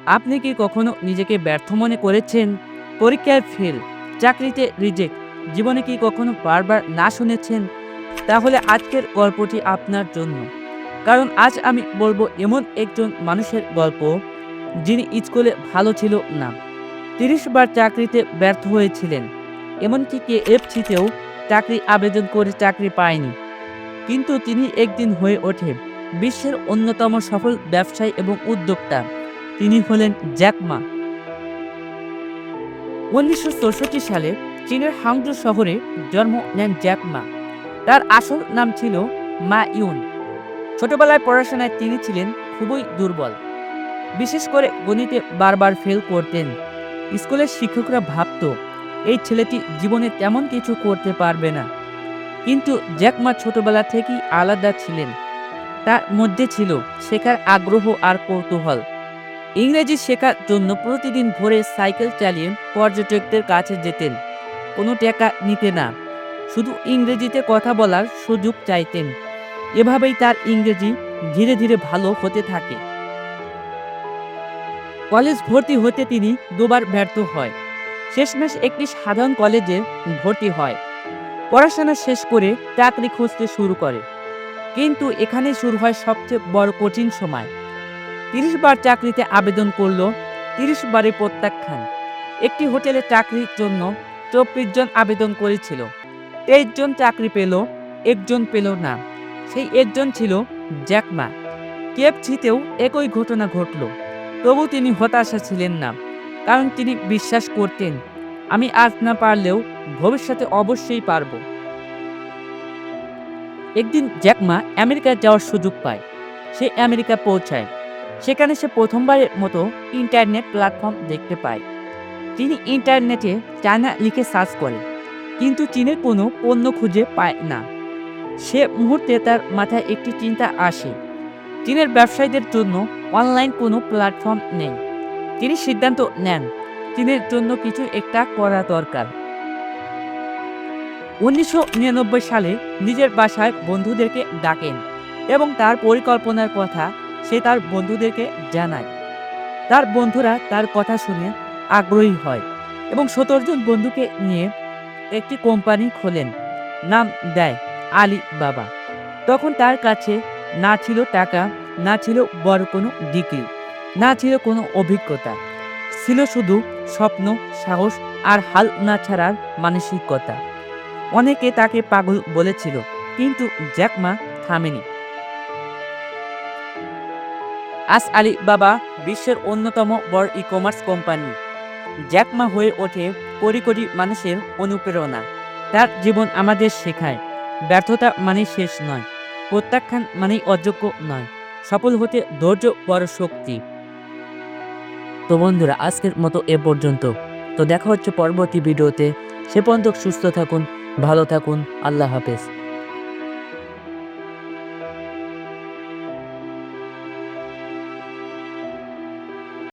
আপনি কি কখনো নিজেকে ব্যর্থ মনে করেছেন? পরীক্ষায় ফেল, চাকরিতে রিজেক্ট, জীবনে কি কখনো বারবার না শুনেছেন? তাহলে আজকের গল্পটি আপনার জন্য। কারণ আজ আমি বলবো এমন একজন মানুষের গল্প, যিনি স্কুলে ভালো ছিল না, ৩০ বার চাকরিতে ব্যর্থ হয়েছিলেন, এমনকি KFC-তেও চাকরি আবেদন করে চাকরি পায়নি। কিন্তু তিনি একদিন হয়ে ওঠে বিশ্বের অন্যতম সফল ব্যবসায়ী এবং উদ্যোক্তা। তিনি হলেন জ্যাক মা। ১৯৬৪ সালে চীনের হাংজৌ শহরে জন্ম নেন জ্যাক মা। তার আসল নাম ছিল মা ইউন। ছোটবেলায় পড়াশোনায় তিনি ছিলেন খুবই দুর্বল, বিশেষ করে গণিতে বারবার ফেল করতেন। স্কুলের শিক্ষকরা ভাবত এই ছেলেটি জীবনে তেমন কিছু করতে পারবে না। কিন্তু জ্যাক মা ছোটবেলা থেকেই আলাদা ছিলেন। তার মধ্যে ছিল শেখার আগ্রহ আর কৌতূহল। ইংরেজি শেখার জন্য প্রতিদিন ভোরে সাইকেল চালিয়ে পর্যটকদের কাছে যেতেন। কোনো টাকা নিতে না, শুধু ইংরেজিতে কথা বলার সুযোগ চাইতেন। এভাবেই তার ইংরেজি ধীরে ধীরে ভালো হতে থাকে। কলেজ ভর্তি হতে তিনি দুবার ব্যর্থ হয়। শেষমেশ একটি সাধারণ কলেজে ভর্তি হয়। পড়াশোনা শেষ করে চাকরি খুঁজতে শুরু করে। কিন্তু এখানেই শুরু হয় সবচেয়ে বড় কঠিন সময়। ৩০ বার চাকরিতে আবেদন করলো, ৩০ বারে প্রত্যাখ্যান। একটি হোটেলে চাকরির জন্য ২৪ জন আবেদন করেছিল। ২৩ জন চাকরি পেল, একজন পেল না। সেই একজন ছিল জ্যাক মা। KFC-তেও একই ঘটনা ঘটল। তবু তিনি হতাশা ছিলেন না, কারণ তিনি বিশ্বাস করতেন, আমি আজ না পারলেও ভবিষ্যতে অবশ্যই পারব। একদিন জ্যাক মা আমেরিকায় যাওয়ার সুযোগ পায়। সে আমেরিকা পৌঁছায়। সেখানে সে প্রথমবারের মতো ইন্টারনেট প্ল্যাটফর্ম দেখতে পায়। তিনি ইন্টারনেটে চায়না লিখে সার্চ করে, কিন্তু চীনের কোনো পণ্য খুঁজে পায় না। সে মুহূর্তে তার মাথায় একটি চিন্তা আসে, চীনের ব্যবসায়ীদের জন্য অনলাইন কোনো প্ল্যাটফর্ম নেই। তিনি সিদ্ধান্ত নেন চীনের জন্য কিছু একটা করা দরকার। ১৯৯৯ সালে নিজের বাসায় বন্ধুদেরকে ডাকেন এবং তার পরিকল্পনার কথা সে তার বন্ধুদেরকে জানায়। তার বন্ধুরা তার কথা শুনে আগ্রহী হয় এবং ১৭ জন বন্ধুকে নিয়ে একটি কোম্পানি খোলেন। নাম দেয় আলিবাবা। তখন তার কাছে না ছিল টাকা, না ছিল বড় কোনো ডিগ্রি, না ছিল কোনো অভিজ্ঞতা। ছিল শুধু স্বপ্ন, সাহস আর হাল না ছাড়ার মানসিকতা। অনেকে তাকে পাগল বলেছিল, কিন্তু জ্যাক মা থামেনি। আজ আলিবাবা বিশ্বের অন্যতম বড় ই-কমার্স কোম্পানি। জ্যাক মা হয়ে ওঠে কোটি কোটি মানুষের অনুপ্রেরণা। তার জীবন আমাদের শেখায়, ব্যর্থতা মানেই শেষ নয়, প্রত্যাখ্যান মানেই অযোগ্য নয়, সফল হতে ধৈর্য বড় শক্তি। তো বন্ধুরা, আজকের মতো এ পর্যন্ত। তো দেখা হচ্ছে পরবর্তী ভিডিওতে। সে পর্যন্ত সুস্থ থাকুন, ভালো থাকুন। আল্লাহ হাফেজ।